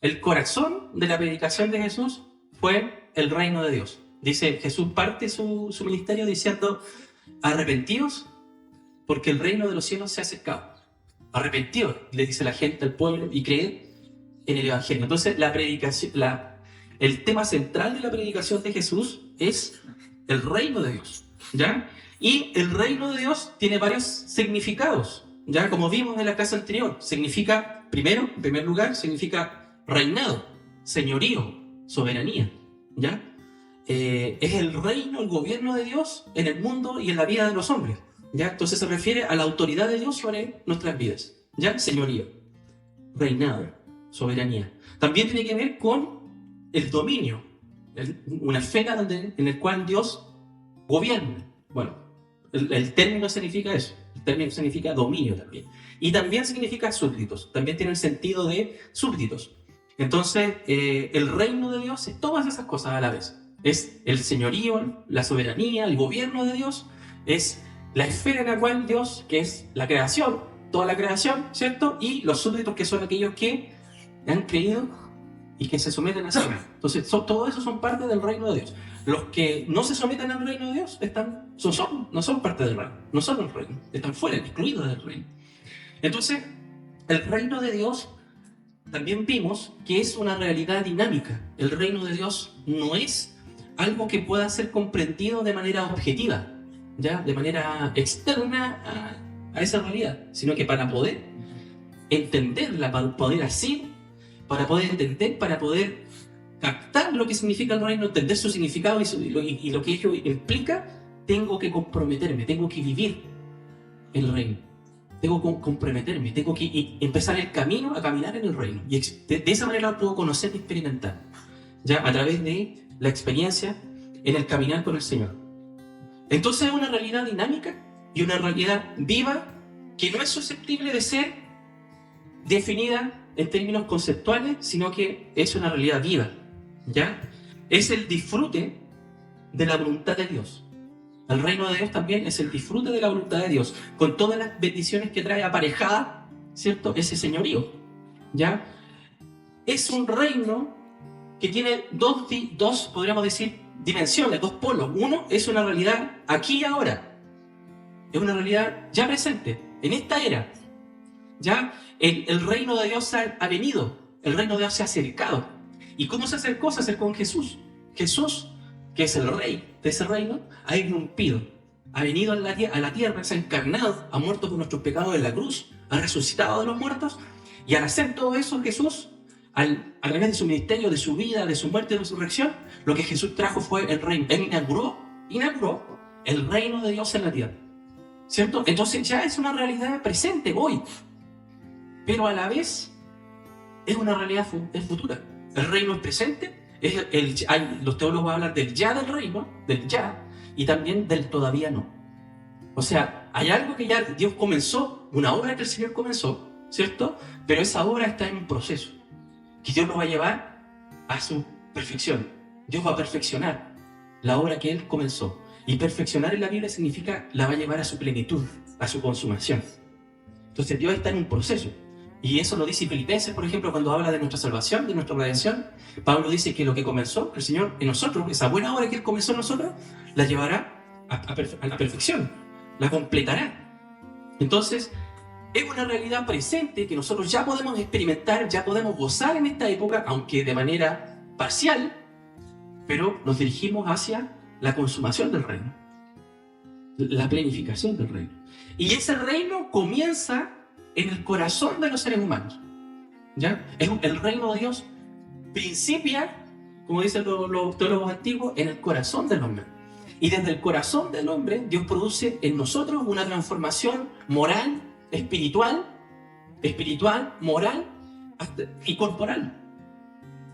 El corazón de la predicación de Jesús fue el reino de Dios. Dice, Jesús parte su ministerio diciendo, arrepentidos porque el reino de los cielos se ha acercado. Arrepentidos, le dice la gente al pueblo, y creed en el Evangelio. Entonces, la predicación, el tema central de la predicación de Jesús es el reino de Dios, ¿ya? Y el reino de Dios tiene varios significados, ¿ya? Como vimos en la clase anterior, significa, primero, en primer lugar, significa reinado, señorío, soberanía, ¿ya? Es el reino, el gobierno de Dios en el mundo y en la vida de los hombres, ¿ya? Entonces se refiere a la autoridad de Dios sobre nuestras vidas, ¿ya? Señorío, reinado, soberanía. También tiene que ver con el dominio, una esfera en el cual Dios gobierna. Bueno, el término significa eso, el término significa dominio también. Y también significa súbditos, también tiene el sentido de súbditos. Entonces, el reino de Dios es todas esas cosas a la vez. Es el señorío, la soberanía, el gobierno de Dios, es la esfera en la cual Dios, que es la creación, toda la creación, ¿cierto? Y los súbditos, que son aquellos que han creído y que se someten a sí. Entonces, todo eso son parte del reino de Dios. Los que no se someten al reino de Dios no son parte del reino, no son el reino, están fuera, excluidos del reino. Entonces, el reino de Dios también vimos que es una realidad dinámica. El reino de Dios no es algo que pueda ser comprendido de manera objetiva, ¿ya? De manera externa a esa realidad, sino que para poder entenderla, para poder así, para poder entender, para poder captar lo que significa el reino, entender su significado y lo que ello implica, tengo que comprometerme, tengo que vivir el reino. Tengo que comprometerme, tengo que empezar el camino a caminar en el reino. Y de esa manera lo puedo conocer y experimentar, ya a través de la experiencia en el caminar con el Señor. Entonces es una realidad dinámica y una realidad viva que no es susceptible de ser definida en términos conceptuales, sino que es una realidad viva, ¿ya? Es el disfrute de la voluntad de Dios. El reino de Dios también es el disfrute de la voluntad de Dios, con todas las bendiciones que trae aparejada, ¿cierto? Ese señorío, ¿ya? Es un reino que tiene dos, podríamos decir, dimensiones, dos polos. Uno es una realidad aquí y ahora. Es una realidad ya presente, en esta era. ¿Ya? El reino de Dios ha venido, el reino de Dios se ha acercado. ¿Y cómo se acercó? Se acercó con Jesús. Jesús, que es el rey de ese reino, ha irrumpido, ha venido a la tierra, se ha encarnado, ha muerto por nuestros pecados en la cruz, ha resucitado de los muertos, y al hacer todo eso Jesús, a través de su ministerio, de su vida, de su muerte y resurrección, lo que Jesús trajo fue el reino. Él inauguró el reino de Dios en la tierra, ¿cierto? Entonces ya es una realidad presente hoy, pero a la vez es una realidad futura. El reino es presente, los teólogos hablan del ya del reino, del ya, y también del todavía no. O sea, hay algo que ya Dios comenzó, una obra que el Señor comenzó, ¿cierto? Pero esa obra está en un proceso, que Dios lo va a llevar a su perfección. Dios va a perfeccionar la obra que Él comenzó. Y perfeccionar en la Biblia significa la va a llevar a su plenitud, a su consumación. Entonces Dios está en un proceso. Y eso lo dice Filipenses, por ejemplo, cuando habla de nuestra salvación, de nuestra redención. Pablo dice que lo que comenzó el Señor en nosotros, esa buena obra que Él comenzó en nosotros, la llevará a la perfección, la completará. Entonces, es una realidad presente que nosotros ya podemos experimentar, ya podemos gozar en esta época, aunque de manera parcial, pero nos dirigimos hacia la consumación del reino, la planificación del reino. Y ese reino comienza en el corazón de los seres humanos, ¿ya? El reino de Dios principia, como dicen los teólogos antiguos, en el corazón del hombre. Y desde el corazón del hombre, Dios produce en nosotros una transformación moral, espiritual, moral y corporal.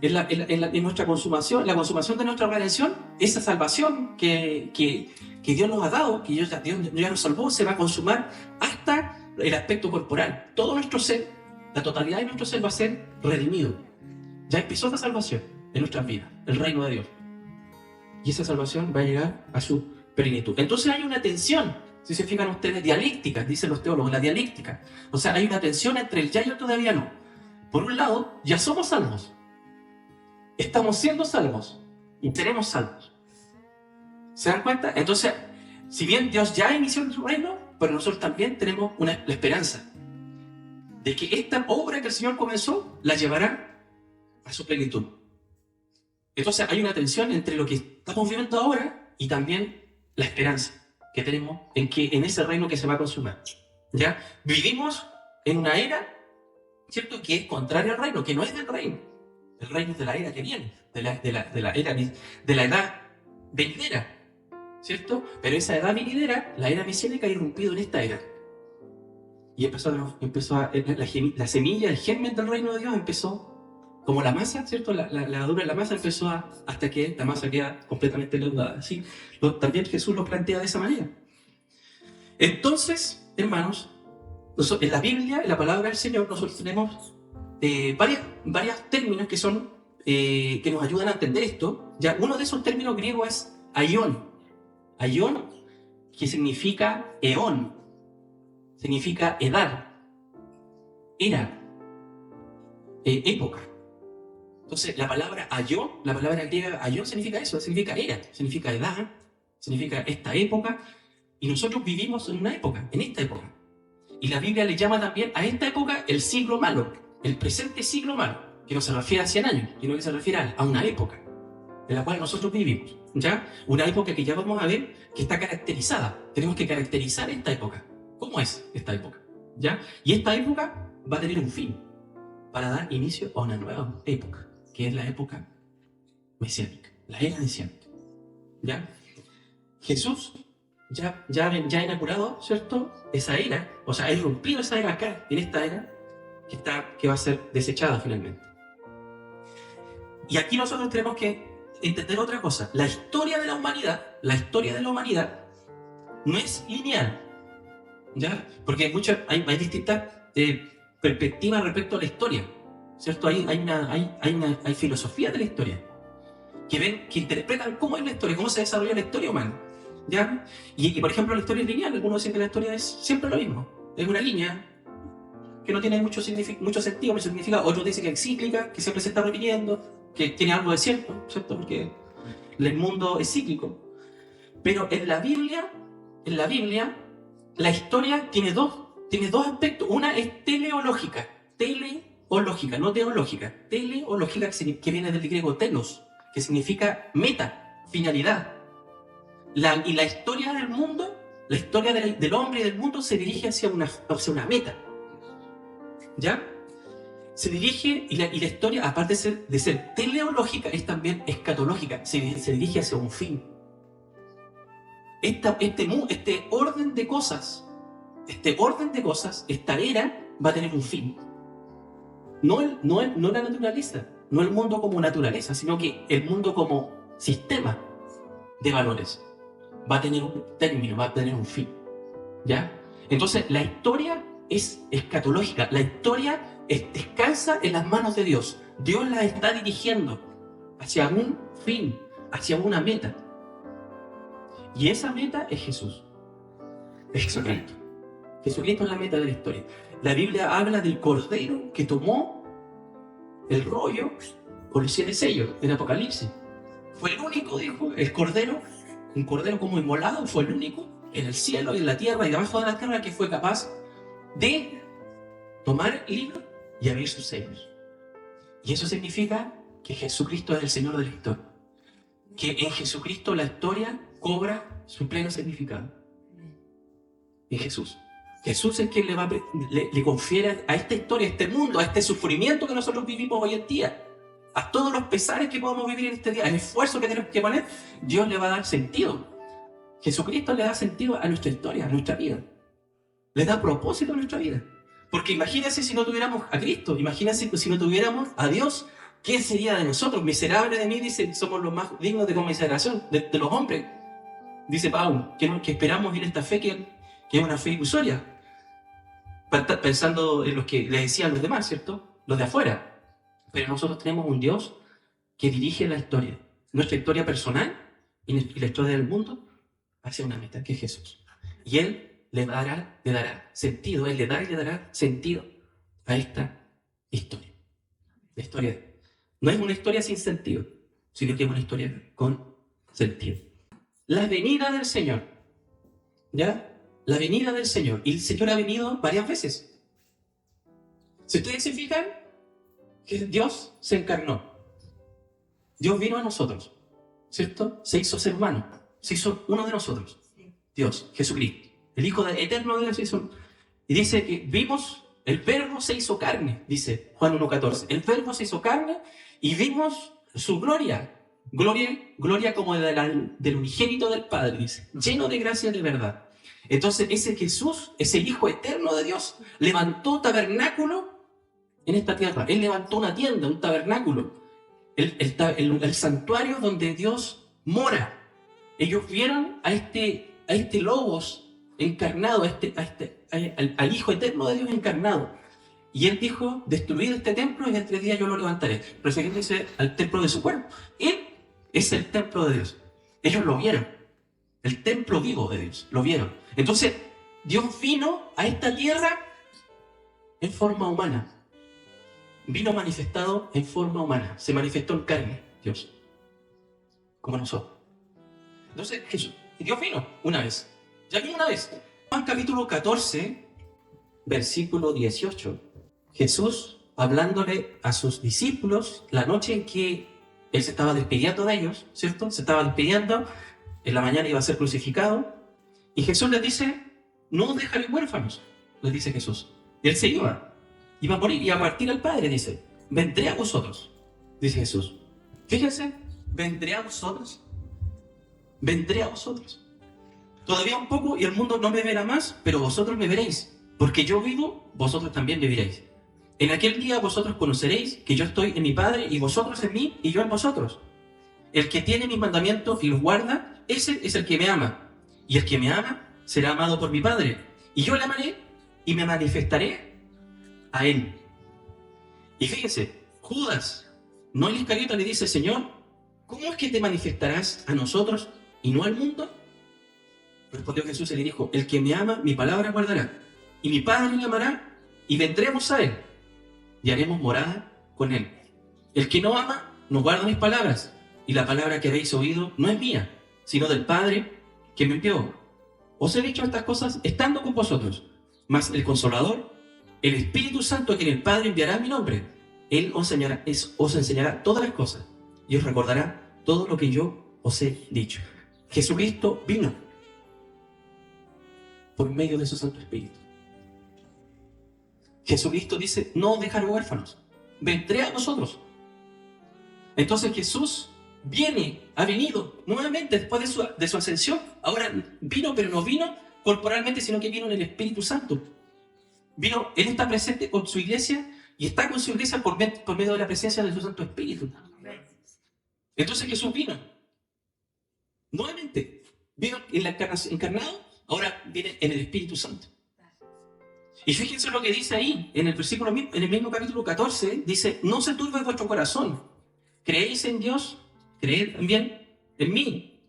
En nuestra consumación, la consumación de nuestra redención, esa salvación que Dios nos ha dado, que Dios ya nos salvó, se va a consumar hasta el aspecto corporal. Todo nuestro ser, la totalidad de nuestro ser va a ser redimido. Ya empezó esa salvación en nuestras vidas, el reino de Dios. Y esa salvación va a llegar a su plenitud. Entonces hay una tensión, si se fijan ustedes, dialéctica, dicen los teólogos, la dialéctica. O sea, hay una tensión entre el ya y el todavía no. Por un lado, ya somos salvos. Estamos siendo salvos y seremos salvos. ¿Se dan cuenta? Entonces, si bien Dios ya inició su reino, pero nosotros también tenemos la esperanza de que esta obra que el Señor comenzó la llevará a su plenitud. Entonces hay una tensión entre lo que estamos viviendo ahora y también la esperanza que tenemos en ese reino que se va a consumar. ¿Ya? Vivimos en una era, ¿cierto?, que es contraria al reino, que no es del reino. El reino es de la era que viene, de la edad venidera, ¿cierto? Pero esa edad venidera, la era mesiánica, ha irrumpido en esta era. Y la semilla, el germen del reino de Dios empezó como la masa, ¿cierto? La levadura de la masa empezó hasta que la masa queda completamente leudada. ¿Sí? También Jesús lo plantea de esa manera. Entonces, hermanos, en la Biblia, en la palabra del Señor, nosotros tenemos varios términos que nos ayudan a entender esto. Ya, uno de esos términos griegos es aion. Aion, que significa eón, significa edad, era, época. Entonces, la palabra aion, la palabra griega aion significa eso, significa era, significa edad, significa esta época, y nosotros vivimos en una época, en esta época. Y la Biblia le llama también a esta época el siglo malo, el presente siglo malo, que no se refiere a 100 años, sino que se refiere a una época en la cual nosotros vivimos, ¿ya? Una época que ya vamos a ver que está caracterizada. Tenemos que caracterizar esta época. ¿Cómo es esta época? ¿Ya? Y esta época va a tener un fin para dar inicio a una nueva época, que es la época mesiánica, la era mesiánica, ¿ya? Jesús ya ha inaugurado, ¿cierto?, esa era, o sea, ha irrumpido esa era acá, en esta era, que va a ser desechada finalmente. Y aquí nosotros tenemos que entender otra cosa. La historia de la humanidad no es lineal, ¿ya? Porque hay distintas perspectivas respecto a la historia, ¿cierto? Hay filosofía de la historia que interpretan cómo es la historia, cómo se desarrolla la historia humana, ¿ya? Y por ejemplo, la historia es lineal. Algunos dicen que la historia es siempre lo mismo, es una línea que no tiene mucho sentido, mucho significado. Otros dicen que es cíclica, que siempre se está repitiendo, que tiene algo de cierto, ¿cierto? Porque el mundo es cíclico. Pero en la Biblia, la historia tiene dos aspectos. Una es teleológica, no teológica. Teleológica, que viene del griego telos, que significa meta, finalidad. Y la historia del mundo, la historia del hombre y del mundo se dirige hacia una meta, ¿ya? Se dirige, y la historia, aparte de ser teleológica, es también escatológica, se dirige hacia un fin. Este orden de cosas, esta era va a tener un fin. No la naturaleza, no el mundo como naturaleza, sino que el mundo como sistema de valores va a tener un término, va a tener un fin, ¿ya? Entonces, la historia es escatológica, la historia descansa en las manos de Dios. Dios la está dirigiendo hacia un fin, hacia una meta. Y esa meta es Jesús. Es Jesucristo. Jesucristo es la meta de la historia. La Biblia habla del cordero que tomó el rollo con los 7 sellos en Apocalipsis. Fue el único, dijo, un cordero como inmolado, fue el único en el cielo y en la tierra y debajo de la tierra que fue capaz de tomar el libro y abrir sus sellos. Y eso significa que Jesucristo es el Señor de la historia. Que en Jesucristo la historia cobra su pleno significado. En Jesús. Jesús es quien le confiere a esta historia, a este mundo, a este sufrimiento que nosotros vivimos hoy en día, a todos los pesares que podemos vivir en este día, el esfuerzo que tenemos que poner, Dios le va a dar sentido. Jesucristo le da sentido a nuestra historia, a nuestra vida. Le da propósito a nuestra vida. Porque imagínense si no tuviéramos a Cristo, imagínense si no tuviéramos a Dios, ¿qué sería de nosotros? Miserable de mí, dice, somos los más dignos de conmiseración de los hombres. Dice Pablo, que esperamos en esta fe que es una fe ilusoria. Pensando en los que le decían los demás, ¿cierto? Los de afuera. Pero nosotros tenemos un Dios que dirige la historia, nuestra historia personal y la historia del mundo hacia una meta, que es Jesús. Y Él le dará sentido, Él le da y le dará sentido a esta historia. La historia. No es una historia sin sentido, sino que es una historia con sentido. La venida del Señor. ¿Ya? La venida del Señor. Y el Señor ha venido varias veces. Si ustedes se fijan, que Dios se encarnó. Dios vino a nosotros, ¿cierto? Se hizo ser humano. Se hizo uno de nosotros. Dios, Jesucristo. El Hijo eterno de Dios se hizo. Y dice que vimos, el Verbo se hizo carne, dice Juan 1:14. El Verbo se hizo carne y vimos su gloria. Gloria como del unigénito del Padre, dice. Lleno de gracia y de verdad. Entonces ese Jesús, ese Hijo eterno de Dios, levantó tabernáculo en esta tierra. Él levantó una tienda, un tabernáculo. El santuario donde Dios mora. Ellos vieron a este Logos encarnado, al Hijo eterno de Dios encarnado. Y Él dijo, destruid este templo y en 3 días yo lo levantaré. Refiriéndose al templo de su cuerpo. Él es el templo de Dios. Ellos lo vieron. El templo vivo de Dios. Lo vieron. Entonces, Dios vino a esta tierra en forma humana. Vino manifestado en forma humana. Se manifestó en carne, Dios. Como nosotros. Entonces, Dios vino una vez. Ya vino una vez. Juan capítulo 14, versículo 18. Jesús, hablándole a sus discípulos, la noche en que Él se estaba despidiendo de ellos, ¿cierto? Se estaba despidiendo, en la mañana iba a ser crucificado, y Jesús les dice, no os dejaré huérfanos, les dice Jesús. Y Él se iba a morir, iba a partir al Padre, dice, vendré a vosotros, dice Jesús. Fíjense, vendré a vosotros. Vendré a vosotros. Todavía un poco y el mundo no me verá más, pero vosotros me veréis. Porque yo vivo, vosotros también viviréis. En aquel día vosotros conoceréis que yo estoy en mi Padre y vosotros en mí y yo en vosotros. El que tiene mis mandamientos y los guarda, ese es el que me ama. Y el que me ama será amado por mi Padre. Y yo le amaré y me manifestaré a él. Y fíjense, Judas, no el Iscariote, le dice, Señor, ¿cómo es que te manifestarás a nosotros y no al mundo? Respondió Jesús y le dijo, el que me ama, mi palabra guardará, y mi Padre le amará, y vendremos a él, y haremos morada con él. El que no ama, no guarda mis palabras, y la palabra que habéis oído no es mía, sino del Padre que me envió. Os he dicho estas cosas estando con vosotros, mas el Consolador, el Espíritu Santo a quien el Padre enviará en mi nombre, Él os enseñará todas las cosas, y os recordará todo lo que yo os he dicho. Jesucristo vino por medio de su Santo Espíritu. Jesucristo dice, no os dejaré huérfanos, vendré a vosotros. Entonces Jesús ha venido nuevamente después de su ascensión. Ahora vino, pero no vino corporalmente, sino que vino en el Espíritu Santo. Él está presente con su iglesia y está con su iglesia por medio de la presencia de su Santo Espíritu. Entonces Jesús vino nuevamente, vino en la encarnado, ahora viene en el Espíritu Santo. Y fíjense lo que dice ahí, en el mismo capítulo 14, dice, no se turbe vuestro corazón, creéis en Dios, creed también en mí.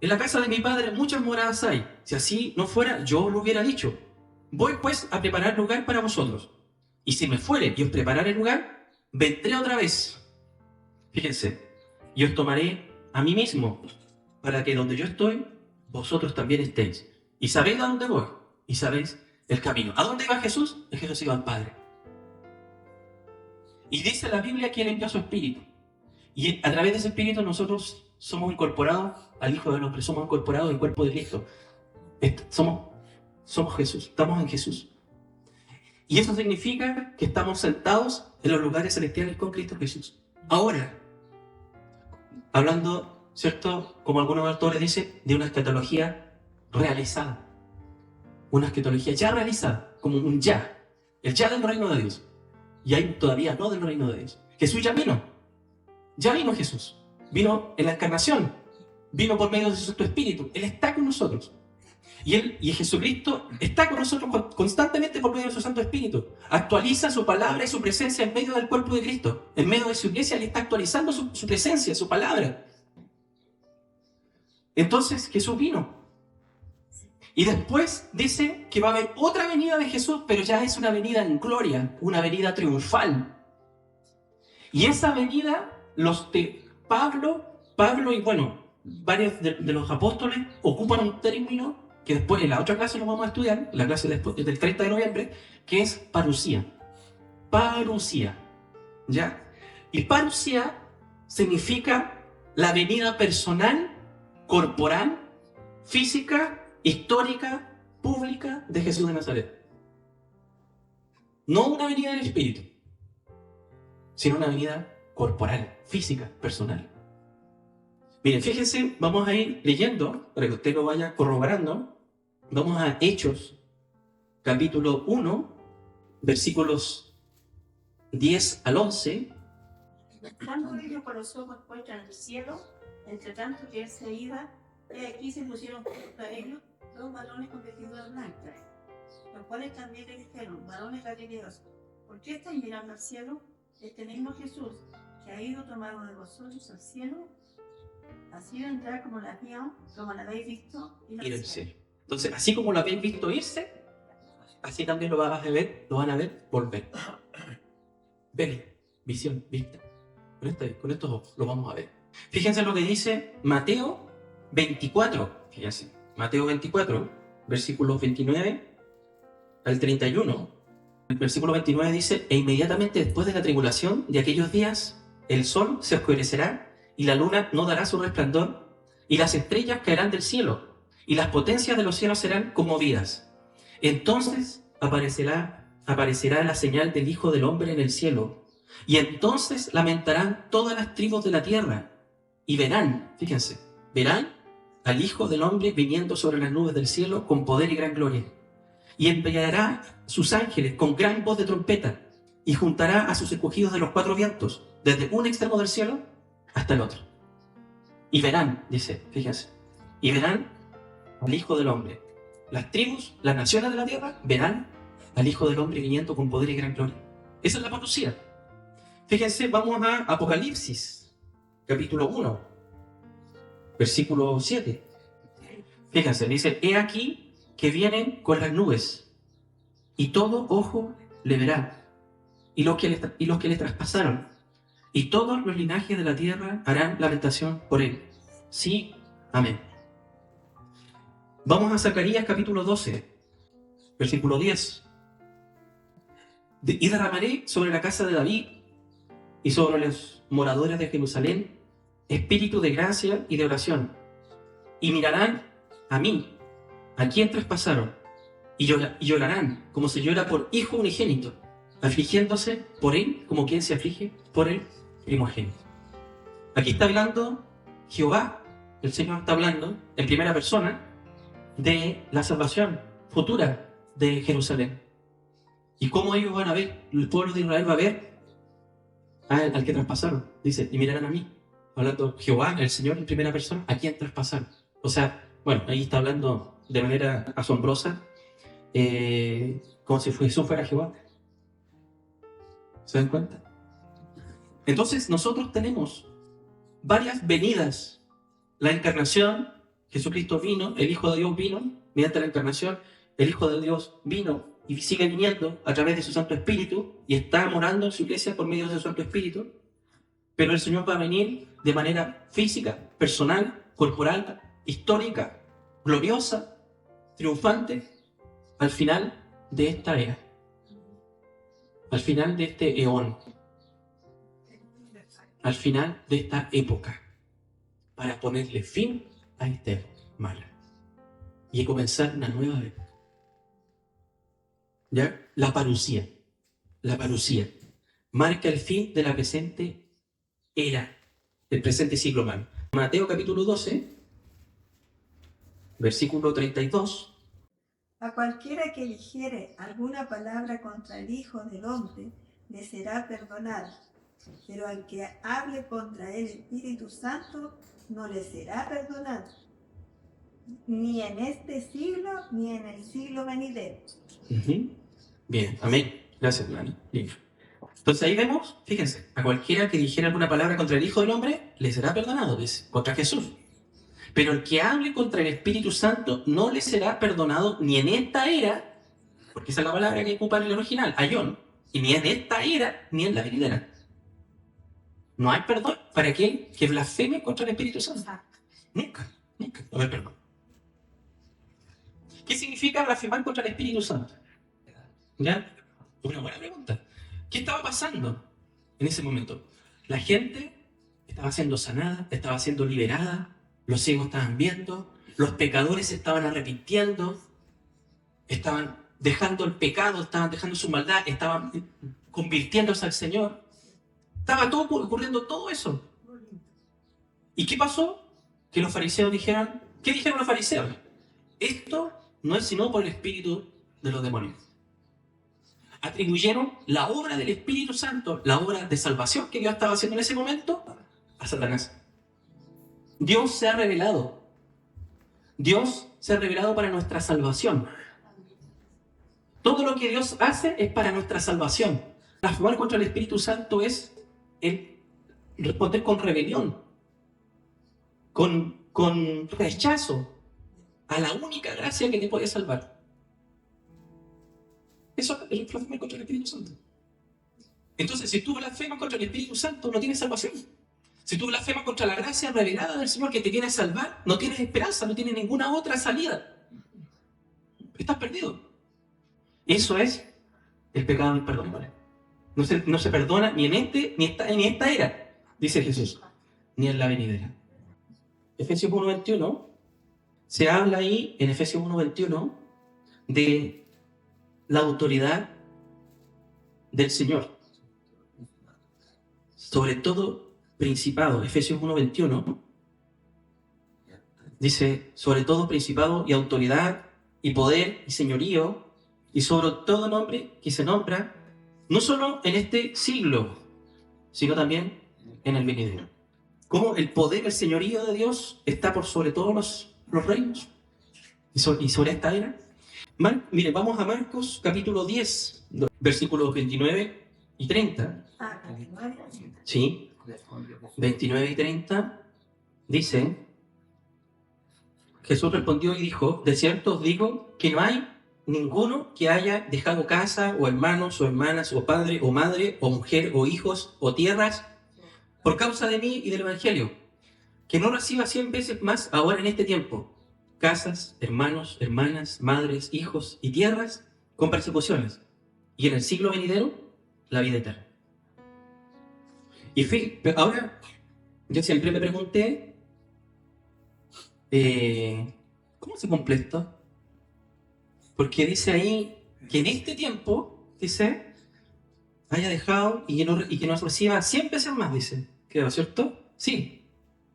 En la casa de mi Padre muchas moradas hay, si así no fuera, yo os lo hubiera dicho. Voy pues a preparar lugar para vosotros, y si me fuere y os prepararé lugar, vendré otra vez. Fíjense, y os tomaré a mí mismo, para que donde yo estoy, vosotros también estéis. Y sabéis a dónde voy, y sabéis el camino. ¿A dónde iba Jesús? Jesús iba al Padre. Y dice la Biblia que Él envió a su Espíritu. Y a través de ese Espíritu nosotros somos incorporados al Hijo del Hombre, somos incorporados al cuerpo de Cristo. Somos Jesús, estamos en Jesús. Y eso significa que estamos sentados en los lugares celestiales con Cristo Jesús. Ahora, hablando, ¿cierto? Como algunos autores dicen, de una escatología realizada. Una escatología ya realizada, como un ya. El ya del reino de Dios. Y hay todavía no del reino de Dios. Jesús ya vino. Ya vino Jesús. Vino en la encarnación. Vino por medio de su Santo Espíritu. Él está con nosotros. Y Jesucristo está con nosotros constantemente por medio de su Santo Espíritu. Actualiza su palabra y su presencia en medio del cuerpo de Cristo. En medio de su iglesia, Él está actualizando su presencia, su palabra. Entonces Jesús vino. Y después dice que va a haber otra venida de Jesús, pero ya es una venida en gloria, una venida triunfal. Y esa venida, Pablo y bueno, varios de los apóstoles ocupan un término que después en la otra clase lo vamos a estudiar, la clase después, del 30 de noviembre, que es parusía. Parusía, ¿ya? Y parusía significa la venida personal, corporal, física, histórica, pública de Jesús de Nazaret. No una venida del Espíritu, sino una venida corporal, física, personal. Miren, fíjense, vamos a ir leyendo, para que usted lo vaya corroborando. Vamos a Hechos, capítulo 1, versículos 10 al 11. Estando ellos con los ojos puestos en el cielo, entre tanto que él se iba, he aquí se pusieron junto a ellos dos varones con vestiduras blancas, los cuales también le dijeron: varones galileos, ¿por qué estáis mirando al cielo? Este mismo Jesús, que ha ido tomado de vosotros al cielo, ha sido entrar como la habéis visto ir al cielo. Entonces, así como lo habéis visto irse, así también lo van a ver volver. Ver, visión, vista. Con estos ojos lo vamos a ver. Fíjense lo que dice Mateo 24. Fíjense, Mateo 24, versículos 29 al 31. El versículo 29 dice: e inmediatamente después de la tribulación de aquellos días, el sol se oscurecerá y la luna no dará su resplandor, y las estrellas caerán del cielo, y las potencias de los cielos serán conmovidas. Entonces aparecerá la señal del Hijo del Hombre en el cielo, y entonces lamentarán todas las tribus de la tierra, y verán, fíjense, verán al Hijo del Hombre viniendo sobre las nubes del cielo con poder y gran gloria. Y enviará sus ángeles con gran voz de trompeta, y juntará a sus escogidos de los cuatro vientos, desde un extremo del cielo hasta el otro. Y verán, dice, fíjense, y verán al Hijo del Hombre. Las tribus, las naciones de la tierra, verán al Hijo del Hombre viniendo con poder y gran gloria. Esa es la parucía. Fíjense, vamos a Apocalipsis, capítulo 1, versículo 7. Fíjense, dice: he aquí que vienen con las nubes, y todo ojo le verá, y los que le traspasaron, y todos los linajes de la tierra harán lamentación por él. Sí, amén. Vamos a Zacarías capítulo 12, versículo 10. Y derramaré sobre la casa de David y sobre los moradores de Jerusalén espíritu de gracia y de oración, y mirarán a mí, a quien traspasaron, y llorarán como se llora por hijo unigénito, afligiéndose por él como quien se aflige por el primogénito. Aquí está hablando Jehová, el Señor está hablando en primera persona de la salvación futura de Jerusalén. Y cómo ellos van a ver, el pueblo de Israel va a ver al que traspasaron. Dice: y mirarán a mí. Hablando Jehová, el Señor en primera persona, a quien traspasaron. O sea, bueno, ahí está hablando de manera asombrosa, como si Jesús fuera Jehová. ¿Se dan cuenta? Entonces nosotros tenemos varias venidas. La encarnación, Jesucristo vino, el Hijo de Dios vino, mediante la encarnación, el Hijo de Dios vino y sigue viniendo a través de su Santo Espíritu y está morando en su iglesia por medio de su Santo Espíritu. Pero el Señor va a venir de manera física, personal, corporal, histórica, gloriosa, triunfante, al final de esta era, al final de este eón, al final de esta época, para ponerle fin a esta época mala y comenzar una nueva época. ¿Ya? La parusía marca el fin de la presente era, el presente siglo malo. Mateo capítulo 12, versículo 32. A cualquiera que dijere alguna palabra contra el Hijo del Hombre, le será perdonada, pero al que hable contra el Espíritu Santo, no le será perdonado, ni en este siglo, ni en el siglo venidero. Bien, amén. Gracias, hermano. Bien. Entonces ahí vemos, fíjense, a cualquiera que dijera alguna palabra contra el Hijo del Hombre, le será perdonado, dice, contra Jesús. Pero el que hable contra el Espíritu Santo no le será perdonado ni en esta era, porque esa es la palabra que ocupa en el original, ayón, y ni en esta era, ni en la venidera. No hay perdón para aquel que blasfeme contra el Espíritu Santo. Nunca, nunca. No hay perdón. ¿Qué significa blasfemar contra el Espíritu Santo? ¿Ya? Una buena pregunta. ¿Qué estaba pasando en ese momento? La gente estaba siendo sanada, estaba siendo liberada, los ciegos estaban viendo, los pecadores se estaban arrepintiendo, estaban dejando el pecado, estaban dejando su maldad, estaban convirtiéndose al Señor. Estaba todo ocurriendo todo eso. ¿Y qué pasó? Que los fariseos dijeron, ¿qué dijeron los fariseos? Esto no es sino por el espíritu de los demonios. Atribuyeron la obra del Espíritu Santo, la obra de salvación que Dios estaba haciendo en ese momento, a Satanás. Dios se ha revelado. Dios se ha revelado para nuestra salvación. Todo lo que Dios hace es para nuestra salvación. Blasfemar contra el Espíritu Santo es el responder con rebelión, con rechazo a la única gracia que te puede salvar. Eso es blasfemar contra el Espíritu Santo. Entonces, si tú blasfemas contra el Espíritu Santo, no tienes salvación. Si tú blasfemas contra la gracia revelada del Señor que te viene a salvar, no tienes esperanza, no tienes ninguna otra salida. Estás perdido. Eso es el pecado imperdonable. No se perdona ni en esta era, dice Jesús, ni en la venidera. Efesios 1:21, se habla ahí en Efesios 1:21 de la autoridad del Señor. Sobre todo principado, Efesios 1:21, dice, sobre todo principado y autoridad y poder y señorío y sobre todo nombre que se nombra, no solo en este siglo, sino también en el venidero. Como el poder, el señorío de Dios está por sobre todos los reinos y sobre esta era. Mire, vamos a Marcos capítulo 10, versículos 29 y 30. Sí, 29 y 30 dice, Jesús respondió y dijo, de cierto os digo que no hay ninguno que haya dejado casa, o hermanos, o hermanas, o padre, o madre, o mujer, o hijos, o tierras, por causa de mí y del Evangelio, que no reciba 100 veces más ahora en este tiempo, casas, hermanos, hermanas, madres, hijos y tierras, con persecuciones, y en el siglo venidero, la vida eterna. Y ahora, yo siempre me pregunté, ¿cómo se cumple esto? Porque dice ahí que en este tiempo, dice, haya dejado y que no reciba 100 veces más, dice. ¿Quedó cierto? Sí,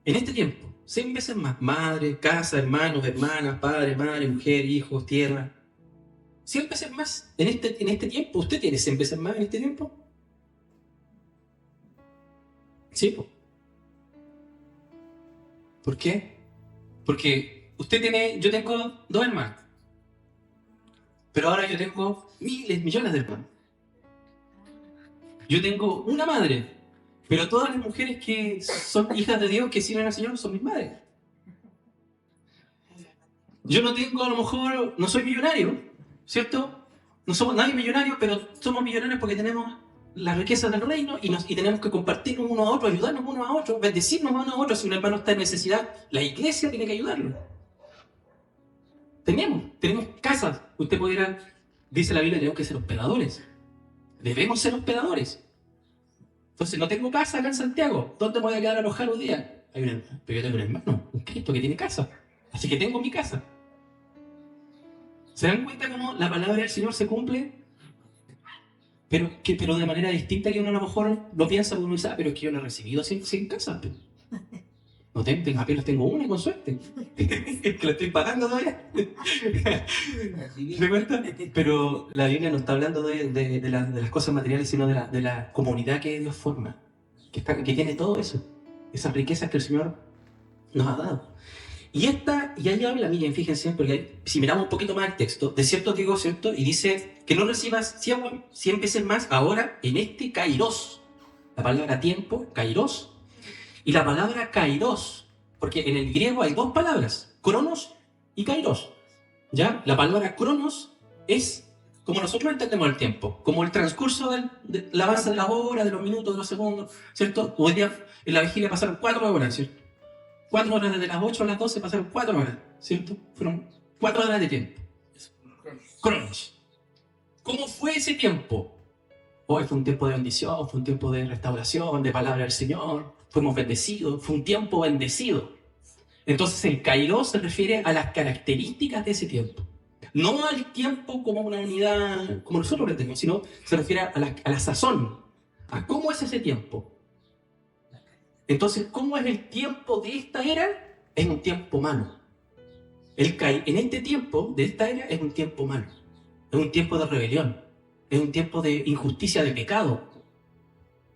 en este tiempo, 100 veces más. Madre, casa, hermanos, hermanas, padre, madre, mujer, hijos, tierra. 100 veces más en este tiempo. ¿Usted tiene 100 veces más en este tiempo? Sí, pues. ¿Por qué? Porque yo tengo 2 hermanos. Pero ahora yo tengo millones de hermanos. Yo tengo una madre, pero todas las mujeres que son hijas de Dios, que sirven al Señor, son mis madres. Yo no tengo, a lo mejor, no soy millonario, ¿cierto? No somos nadie millonario, pero somos millonarios porque tenemos las riquezas del reino y tenemos que compartirnos unos a otros, ayudarnos unos a otros, bendecirnos unos a otros. Si un hermano está en necesidad, la iglesia tiene que ayudarlo. Tenemos casas. Usted pudiera, dice la Biblia, tenemos que ser hospedadores. Debemos ser hospedadores. Entonces, no tengo casa acá en Santiago. ¿Dónde me voy a quedar alojado un día? Pero yo tengo un hermano, un Cristo que tiene casa. Así que tengo mi casa. ¿Se dan cuenta cómo la palabra del Señor se cumple? Pero de manera distinta que uno a lo mejor lo piensa, uno dice, pero es que yo no he recibido sin casa. No tengo, apenas tengo una con suerte. Que la estoy pagando todavía. ¿Se cuenta? Pero la Biblia no está hablando de las cosas materiales, sino de la comunidad que Dios forma. Que tiene todo eso. Esas riquezas que el Señor nos ha dado. Y ahí habla, miren, fíjense, porque si miramos un poquito más el texto, de cierto digo cierto, y dice que no recibas 100 veces más ahora en este kairos. La palabra tiempo, kairos. Y la palabra kairos, porque en el griego hay 2 palabras, cronos y kairos. ¿Ya? La palabra cronos es como nosotros entendemos el tiempo, como el transcurso del avance de las horas, de los minutos, de los segundos, ¿cierto? Hoy día en la vigilia pasaron 4 horas, ¿cierto? 4 horas desde las 8 a las 12 pasaron 4 horas, ¿cierto? Fueron 4 horas de tiempo. Cronos. ¿Cómo fue ese tiempo? Hoy fue un tiempo de bendición, fue un tiempo de restauración, de palabra del Señor, fuimos bendecidos, fue un tiempo bendecido. Entonces el Kairos se refiere a las características de ese tiempo. No al tiempo como una unidad, como nosotros lo entendemos, sino se refiere a la sazón, a cómo es ese tiempo. Entonces, ¿cómo es el tiempo de esta era? Es un tiempo malo. En este tiempo de esta era es un tiempo malo. Es un tiempo de rebelión. Es un tiempo de injusticia, de pecado,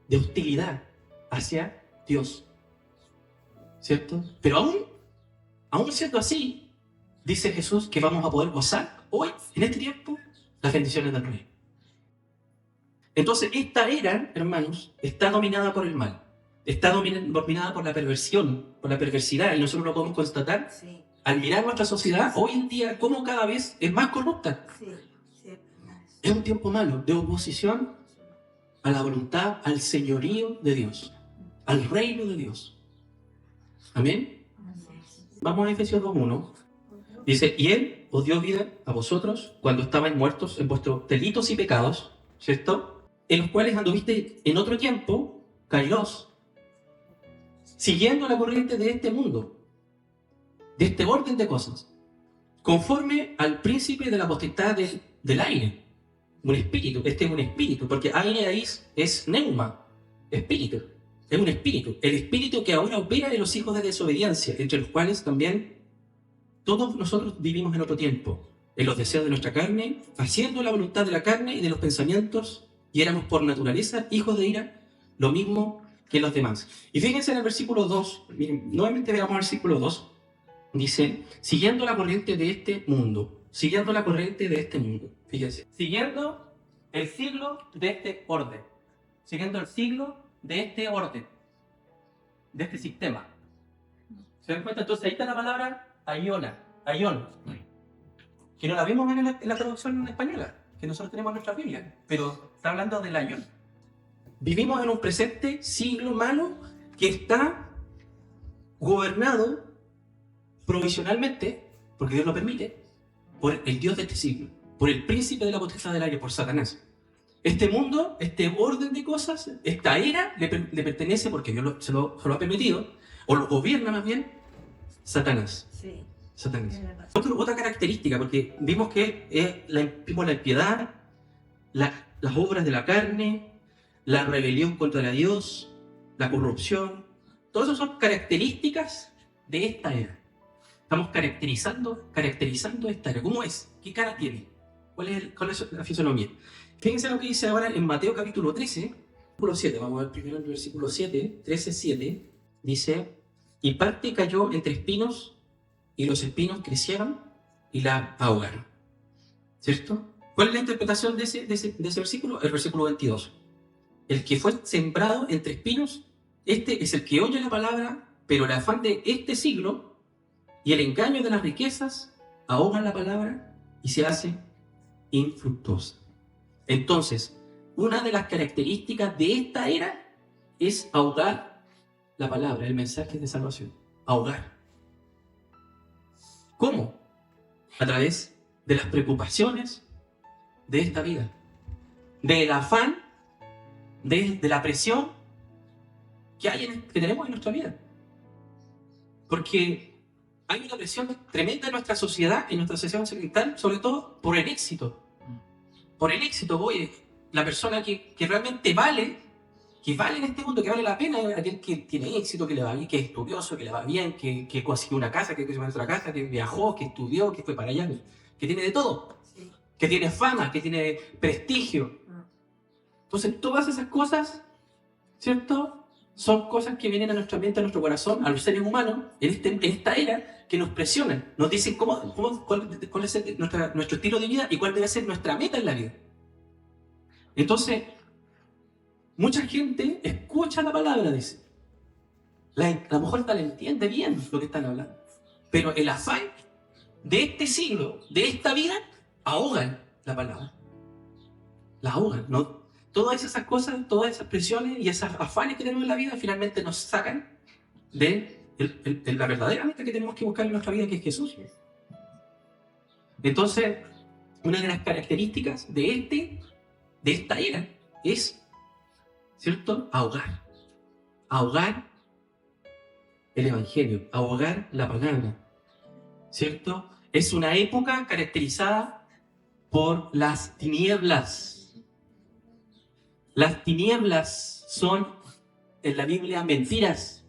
de hostilidad hacia Dios. ¿Cierto? Pero aún siendo así, dice Jesús que vamos a poder gozar hoy, en este tiempo, las bendiciones del Rey. Entonces, esta era, hermanos, está dominada por el mal. Está dominada por la perversión, por la perversidad, y nosotros lo podemos constatar Sí, al mirar nuestra sociedad hoy en día, cómo cada vez es más corrupta. sí, cierto. Es un tiempo malo, de oposición a la voluntad, al señorío de Dios, al reino de Dios. Amén. Vamos a Efesios 2:1. Dice, y Él os dio vida a vosotros cuando estabais muertos en vuestros delitos y pecados, ¿cierto? En los cuales anduviste en otro tiempo, Kairos, siguiendo la corriente de este mundo, de este orden de cosas, conforme al príncipe de la potestad del aire. Un espíritu, este es un espíritu, porque aire ahí es neuma, espíritu, es un espíritu. El espíritu que ahora opera en los hijos de desobediencia, entre los cuales también todos nosotros vivimos en otro tiempo, en los deseos de nuestra carne, haciendo la voluntad de la carne y de los pensamientos, y éramos por naturaleza hijos de ira, lo mismo que los demás. Y fíjense en el versículo 2, miren, nuevamente veamos el versículo 2, dice, siguiendo la corriente de este mundo, siguiendo la corriente de este mundo, fíjense, siguiendo el siglo de este orden, siguiendo el siglo de este orden, de este sistema. ¿Se dan cuenta? Entonces ahí está la palabra aión, que no la vemos en la traducción española, que nosotros tenemos en nuestra Biblia, pero está hablando del aión. Vivimos en un presente siglo malo que está gobernado provisionalmente, porque Dios lo permite, por el Dios de este siglo, por el príncipe de la potestad del aire, por Satanás. Este mundo, este orden de cosas, esta era le pertenece, porque Dios se lo ha permitido, o lo gobierna más bien, Satanás. Sí, Satanás. tiene razón. Otra característica, porque vimos que vimos la impiedad, las obras de la carne, la rebelión contra Dios, la corrupción, todas esas son características de esta era. Estamos caracterizando esta era. ¿Cómo es? ¿Qué cara tiene? ¿Cuál es la fisonomía? Fíjense lo que dice ahora en Mateo capítulo 13, versículo 7. Vamos a ver primero el versículo 7, 13:7. Dice, y parte cayó entre espinos, y los espinos crecieron y la ahogaron. ¿Cierto? ¿Cuál es la interpretación de ese versículo? El versículo 22. El que fue sembrado entre espinos, este es el que oye la palabra, pero el afán de este siglo y el engaño de las riquezas ahogan la palabra y se hace infructuosa. Entonces, una de las características de esta era es ahogar la palabra, el mensaje de salvación. Ahogar. ¿Cómo? A través de las preocupaciones de esta vida, del afán, de la presión que tenemos en nuestra vida. Porque hay una presión tremenda en nuestra sociedad occidental, sobre todo por el éxito. Por el éxito, oye, la persona que realmente vale en este mundo, que vale la pena, aquel que tiene éxito, que le va bien, que es estudioso, que le va bien, que consiguió una casa, que consiguió otra casa, que viajó, que estudió, que fue para allá, que tiene de todo, Sí. que tiene fama, que tiene prestigio. Entonces, todas esas cosas, ¿cierto? Son cosas que vienen a nuestra mente, a nuestro corazón, a los seres humanos, en esta era, que nos presionan, nos dicen cuál es nuestro estilo de vida y cuál debe ser nuestra meta en la vida. Entonces, mucha gente escucha la palabra, dice. A lo mejor la entiende bien lo que están hablando. Pero el afán de este siglo, de esta vida, ahogan la palabra. las ahogan, ¿no? Todas esas cosas, todas esas presiones y esos afanes que tenemos en la vida finalmente nos sacan de la verdadera meta que tenemos que buscar en nuestra vida, que es Jesús. Entonces, una de las características de esta era es, ¿cierto?, ahogar el Evangelio, ahogar la palabra, ¿cierto? Es una época caracterizada por las tinieblas. Las tinieblas son, en la Biblia, mentiras.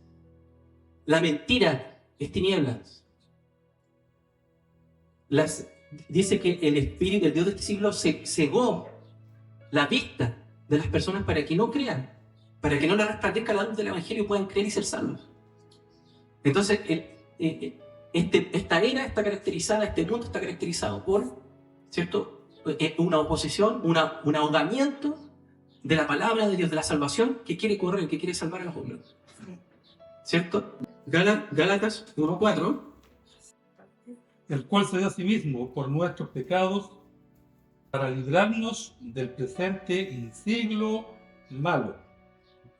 La mentira es tinieblas. Dice que el espíritu, el Dios de este siglo, cegó la vista de las personas para que no crean, para que no les resplandezca la luz del Evangelio y puedan creer y ser salvos. Entonces, esta era está caracterizada, este mundo está caracterizado por, ¿cierto?, una oposición, un ahogamiento de la palabra de Dios, de la salvación, que quiere correr, que quiere salvar a los hombres. ¿Cierto? Gálatas 1:4. El cual se dio a sí mismo por nuestros pecados para librarnos del presente y siglo malo,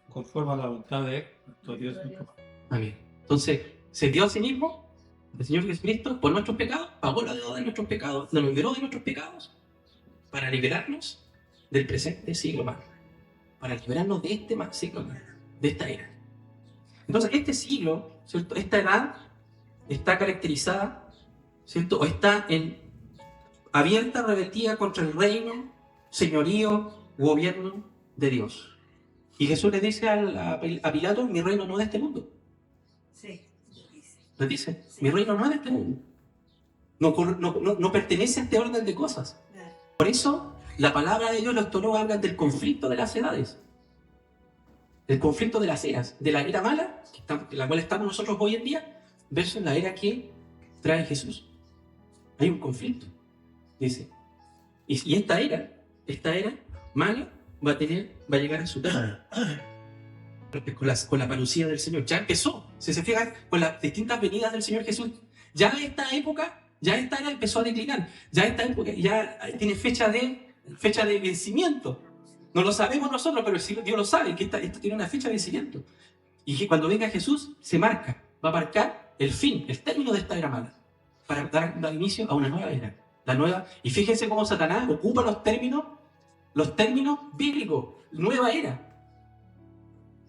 conforme a la voluntad de nuestro Dios y nuestro Padre. Amén. Entonces, se dio a sí mismo, el Señor Jesucristo, por nuestros pecados, pagó la deuda de nuestros pecados, nos liberó de nuestros pecados, para liberarnos del presente siglo malo, para liberarnos de este siglo malo, de esta era. Entonces, este siglo, ¿cierto?, esta edad está caracterizada, ¿cierto?, o está en abierta rebeldía contra el reino, señorío, gobierno de Dios. Y Jesús le dice a Pilato: mi reino no es de este mundo. Sí. Le dice: mi reino no es de este mundo. No pertenece a este orden de cosas. Por eso, la palabra de Dios, los teólogos hablan del conflicto de las edades. El conflicto de las eras. De la era mala, en la cual estamos nosotros hoy en día, versus la era que trae Jesús. Hay un conflicto, dice. Y esta era mala, va a llegar a su término. Con la parucía del Señor. Ya empezó. Si se fijan, con las distintas venidas del Señor Jesús, ya esta era empezó a declinar. Ya esta época ya tiene fecha de vencimiento. No lo sabemos nosotros, pero Dios lo sabe, que esto tiene una fecha de vencimiento. Y que cuando venga Jesús, va a marcar el fin, el término de esta era mala, para dar inicio a una nueva era. La nueva, y fíjense cómo Satanás ocupa los términos bíblicos, nueva era.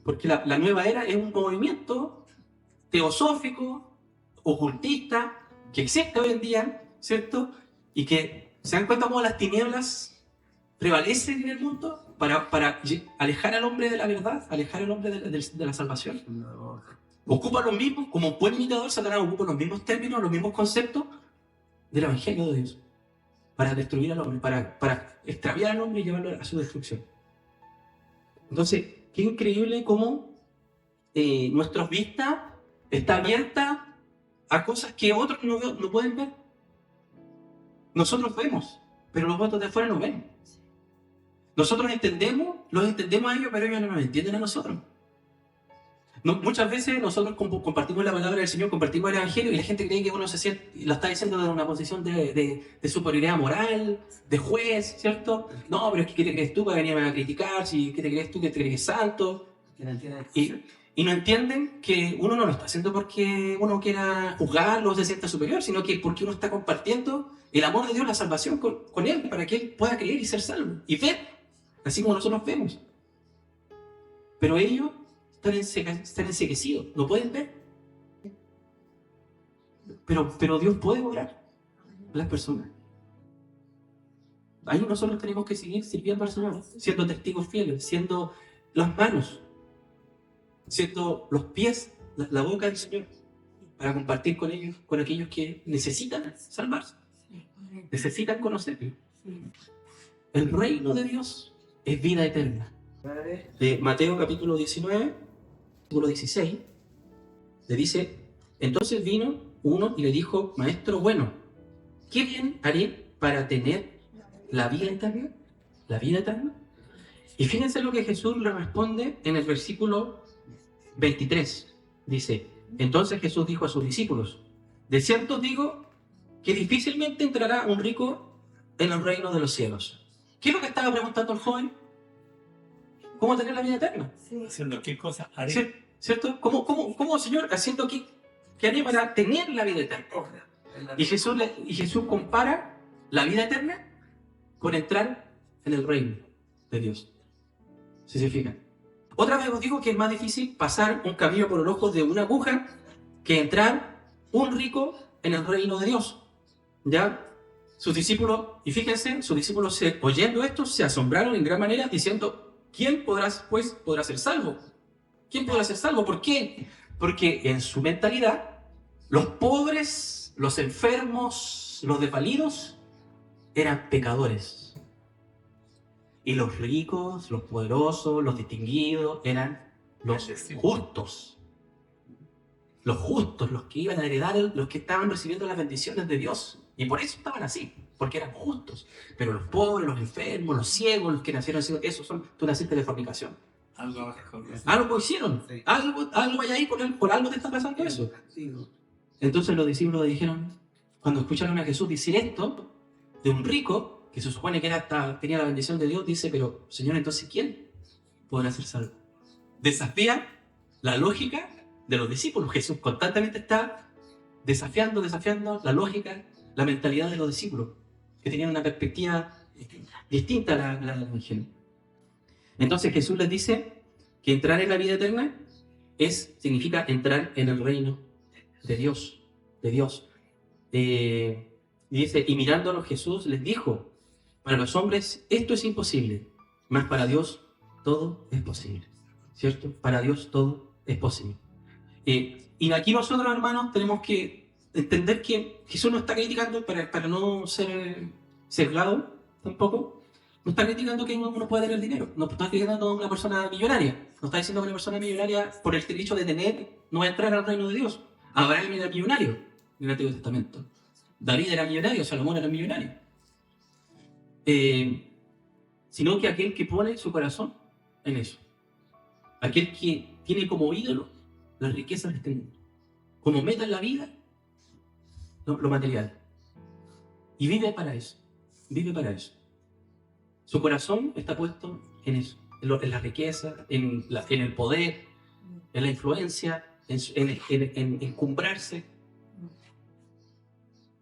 Porque la nueva era es un movimiento teosófico, ocultista, que existe hoy en día, ¿cierto? Y que se dan cuenta cómo las tinieblas prevalecen en el mundo para alejar al hombre de la verdad, alejar al hombre de la salvación. Ocupa los mismos, como un buen imitador, Satanás ocupa los mismos términos, los mismos conceptos del Evangelio de Dios, para destruir al hombre, para extraviar al hombre y llevarlo a su destrucción. Entonces, qué increíble cómo nuestra vista está abierta a cosas que otros no pueden ver. Nosotros vemos, pero los otros de afuera no ven. Nosotros los entendemos a ellos, pero ellos no nos entienden a nosotros. Muchas veces nosotros compartimos la palabra del Señor, compartimos el Evangelio, y la gente cree que uno lo está diciendo desde una posición de superioridad moral, de juez, ¿cierto? No, pero es que ¿qué te crees tú para venirme a criticar? ¿Qué te crees tú que te crees santo? Y no entienden que uno no lo está haciendo porque uno quiera juzgarlo o se sienta superior, sino que porque uno está compartiendo el amor de Dios, la salvación con Él, para que Él pueda creer y ser salvo. Y ver, así como nosotros vemos. Pero ellos están enseguecidos, no pueden ver. Pero Dios puede obrar a las personas. Ahí nosotros tenemos que seguir sirviendo al Señor, siendo testigos fieles, siendo las manos, siendo los pies, la boca del Señor, para compartir con ellos, con aquellos que necesitan salvarse, necesitan conocerlo. El reino de Dios es vida eterna. De Mateo capítulo 19, versículo 16, le dice: entonces vino uno y le dijo: maestro bueno, ¿qué bien haré para tener la vida eterna? ¿La vida eterna? Y fíjense lo que Jesús le responde en el versículo 23. Dice: entonces Jesús dijo a sus discípulos: de cierto os digo que difícilmente entrará un rico en el reino de los cielos. ¿Qué es lo que estaba preguntando el joven? ¿Cómo tener la vida eterna? Sí. Haciendo qué cosa haré. ¿Cierto? ¿Cómo, Señor, haciendo qué haré para tener la vida eterna? Y Jesús compara la vida eterna con entrar en el reino de Dios. Si se fijan. Otra vez os digo que es más difícil pasar un camino por el ojo de una aguja que entrar un rico en el reino de Dios. ¿Ya? Sus discípulos, y fíjense, sus discípulos oyendo esto se asombraron en gran manera diciendo, ¿quién podrá ser salvo? ¿Quién podrá ser salvo? ¿Por qué? Porque en su mentalidad, los pobres, los enfermos, los desvalidos, eran pecadores. Y los ricos, los poderosos, los distinguidos, eran los justos. Los justos, los que iban a heredar, los que estaban recibiendo las bendiciones de Dios. Y por eso estaban así, porque eran justos. Pero los pobres, los enfermos, los ciegos, los que nacieron ciegos, esos son, tú naciste de fornicación. Algo hicieron, Sí. algo hay ahí, por algo te está pasando eso. Entonces los discípulos dijeron, cuando escucharon a Jesús decir esto, de un rico, que se supone que tenía la bendición de Dios, dice, pero Señor, entonces ¿quién podrá ser salvo? Desafía la lógica de los discípulos. Jesús constantemente está desafiando la lógica, la mentalidad de los discípulos, que tenían una perspectiva distinta a la del Evangelio. Entonces Jesús les dice que entrar en la vida eterna significa entrar en el reino de Dios. Y dice, y mirándolos Jesús les dijo, para los hombres esto es imposible, mas para Dios todo es posible. ¿Cierto? Para Dios todo es posible. Y aquí nosotros, hermanos, tenemos que entender que Jesús no está criticando, para no ser sesgado tampoco, no está criticando que uno pueda tener dinero, no está criticando a una persona millonaria, no está diciendo que una persona millonaria, por el hecho de tener, no va a entrar al reino de Dios. Abraham era millonario en el Antiguo Testamento. David era millonario, Salomón era millonario. Sino que aquel que pone su corazón en eso, aquel que tiene como ídolo las riquezas de este mundo, como meta en la vida lo material, y vive para eso. Su corazón está puesto en eso, en la riqueza, en el poder, en la influencia, en encumbrarse,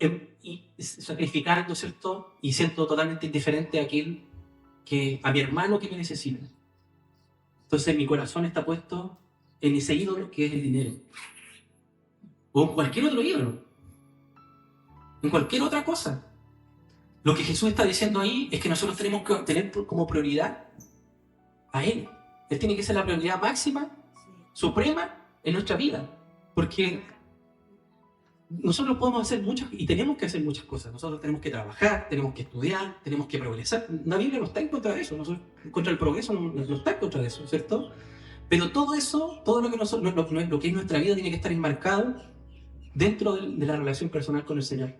y sacrificando, ¿cierto? Y siendo totalmente indiferente a mi hermano que me necesita. Entonces mi corazón está puesto en ese ídolo que es el dinero. O en cualquier otro ídolo. En cualquier otra cosa. Lo que Jesús está diciendo ahí es que nosotros tenemos que tener como prioridad a Él. Él tiene que ser la prioridad máxima, suprema en nuestra vida. Porque nosotros podemos hacer muchas, y tenemos que hacer muchas cosas. Nosotros tenemos que trabajar, tenemos que estudiar, tenemos que progresar. La Biblia no está en contra de eso. Contra el progreso no está en contra de eso, ¿cierto? Pero todo eso, todo lo que lo que es nuestra vida tiene que estar enmarcado dentro de la relación personal con el Señor.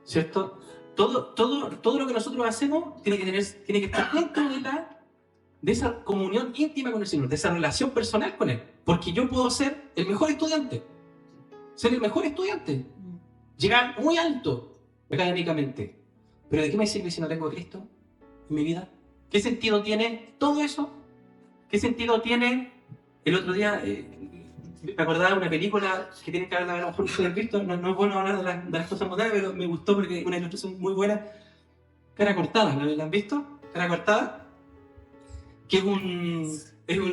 ¿Cierto? Todo lo que nosotros hacemos tiene que estar dentro de esa comunión íntima con el Señor, de esa relación personal con Él. Porque yo puedo ser el mejor estudiante, llegar muy alto académicamente. Pero ¿de qué me sirve si no tengo a Cristo en mi vida? ¿Qué sentido tiene todo eso? ¿Qué sentido tiene? El otro día me acordaba de una película que tiene que hablar a lo mejor ustedes han visto, no es bueno hablar de las cosas modernas, pero me gustó porque una ilustración muy buena. Cara cortada, ¿la han visto? Cara cortada, que es un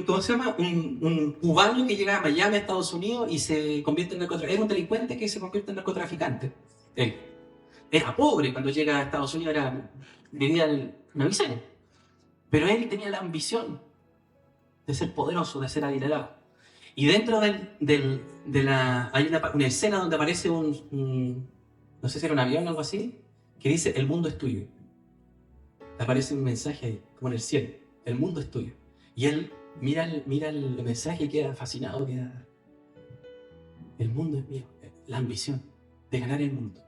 ¿cómo se llama? Un cubano que llega a Miami, a Estados Unidos, y se convierte en narcotraficante. Era un delincuente que se convierte en narcotraficante. Él era pobre cuando llega a Estados Unidos, vivía en una miseria. Pero él tenía la ambición de ser poderoso, de ser adinerado. Y dentro hay una escena donde aparece no sé si era un avión o algo así, que dice, el mundo es tuyo. Aparece un mensaje ahí, como en el cielo, el mundo es tuyo. Y él mira el mensaje y queda fascinado, el mundo es mío, la ambición de ganar el mundo.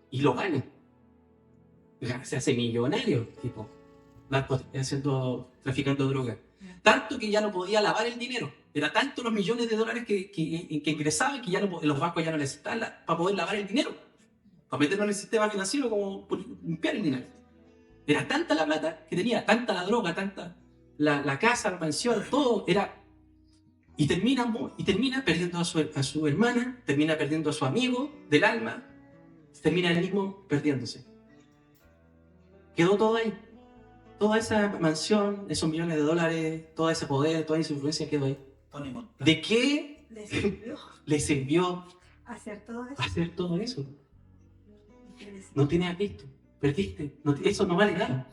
Y lo gana. Se hace millonario, tipo, traficando droga. Tanto que ya no podía lavar el dinero. Era tanto los millones de dólares que ingresaba que ya los bancos ya no necesitaban para poder lavar el dinero. Para meterlo en el sistema financiero como por limpiar el dinero. Era tanta la plata que tenía, tanta la droga, tanta la casa, la mansión, todo era... Y termina perdiendo a su hermana, termina perdiendo a su amigo del alma, termina él mismo perdiéndose. Quedó todo ahí. Toda esa mansión, esos millones de dólares, todo ese poder, toda esa influencia quedó ahí. ¿De qué Le sirvió le sirvió hacer todo eso. hacer todo eso? No tienes a Cristo, perdiste. Eso no vale nada.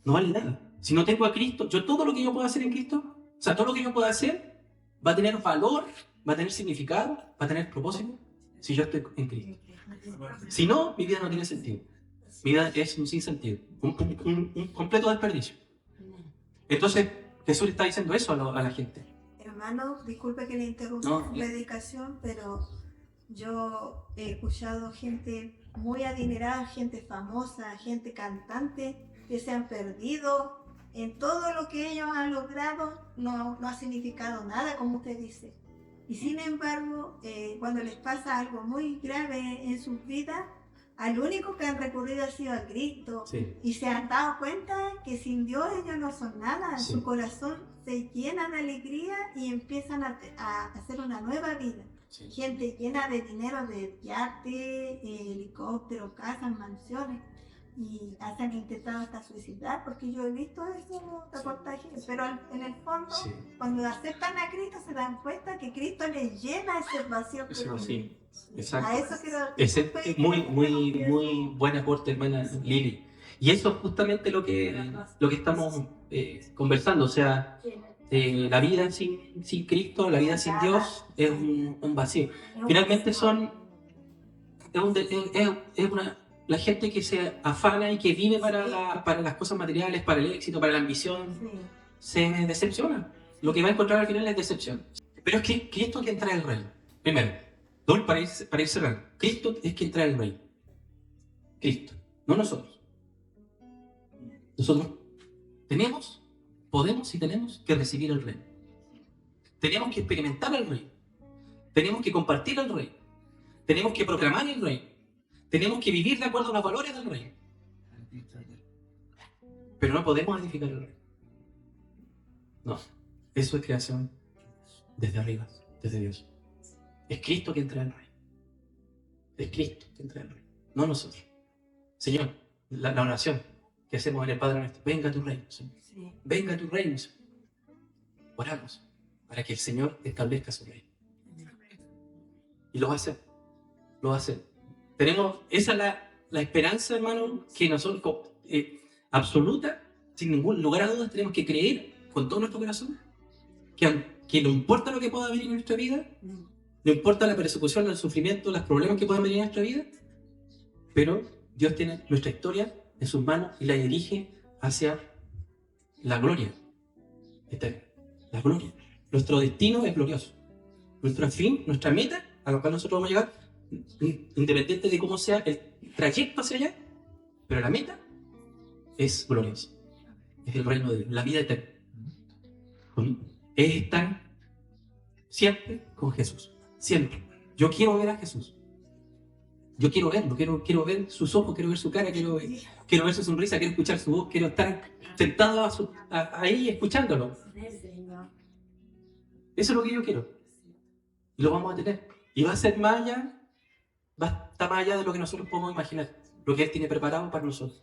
No vale nada. Si no tengo a Cristo, todo lo que yo pueda hacer en Cristo, o sea, todo lo que yo pueda hacer va a tener valor, va a tener significado, va a tener propósito, si yo estoy en Cristo. Si no, mi vida no tiene sentido. Mi vida es un sinsentido, un completo desperdicio. Entonces, Jesús le está diciendo eso a la gente. Hermano, disculpe que le interrumpa su predicación, pero yo he escuchado gente muy adinerada, gente famosa, gente cantante, que se han perdido en todo lo que ellos han logrado, no ha significado nada, como usted dice. Y sin embargo, cuando les pasa algo muy grave en sus vidas, al único que han recurrido ha sido a Cristo. Sí. Y se han dado cuenta que sin Dios ellos no son nada. Sí. Su corazón se llena de alegría y empiezan a hacer una nueva vida. Sí. Gente llena de dinero, de yate, helicópteros, casas, mansiones. Y se han intentado hasta suicidar, porque yo he visto esos reportajes. Pero en el fondo, Sí. cuando aceptan a Cristo, se dan cuenta que Cristo les llena ese vacío que Eso tienen. sí, exacto. A eso quiero... Ese es muy buen aporte, hermana Lili. Y eso es justamente lo que estamos conversando. O sea, la vida sin Cristo, la vida sin Dios es un vacío. Finalmente la gente que se afana y que vive para las cosas materiales, para el éxito, para la ambición, Sí. se decepciona. Lo que va a encontrar al final es decepción. Pero es que Cristo es quien trae el reino. Primero, para ir cerrando, Cristo es quien trae el reino. Cristo, no nosotros. Nosotros podemos y tenemos que recibir el reino. Tenemos que experimentar el reino. Tenemos que compartir el reino. Tenemos que proclamar el reino. Tenemos que vivir de acuerdo a los valores del reino. Pero no podemos edificar el reino. No, eso es creación desde arriba, desde Dios. Es Cristo quien trae el reino. Es Cristo quien trae el reino, no nosotros. Señor, la oración que hacemos en el Padre Nuestro, venga a tu reino, Señor. Sí. Venga a tu reino, Señor. Oramos para que el Señor establezca su reino. Y lo va a hacer. Lo va a hacer. Esa es la esperanza, hermano, que nosotros, absoluta, sin ningún lugar a dudas, tenemos que creer con todo nuestro corazón que no importa lo que pueda venir en nuestra vida, no importa la persecución, el sufrimiento, los problemas que puedan venir en nuestra vida, pero Dios tiene nuestra historia en sus manos y la dirige hacia la gloria eterna. La gloria. Nuestro destino es glorioso. Nuestro fin, nuestra meta, a la cual nosotros vamos a llegar, independiente de cómo sea el trayecto hacia allá, pero la meta es gloriosa. Es el reino de Dios, la vida eterna. Es estar siempre con Jesús. Siempre. Yo quiero ver a Jesús. Yo quiero verlo, quiero ver sus ojos, quiero ver su cara, quiero ver su sonrisa, quiero escuchar su voz, quiero estar sentado ahí escuchándolo. Eso es lo que yo quiero. Y lo vamos a tener. Y va a ser va a estar más allá de lo que nosotros podemos imaginar, lo que Él tiene preparado para nosotros.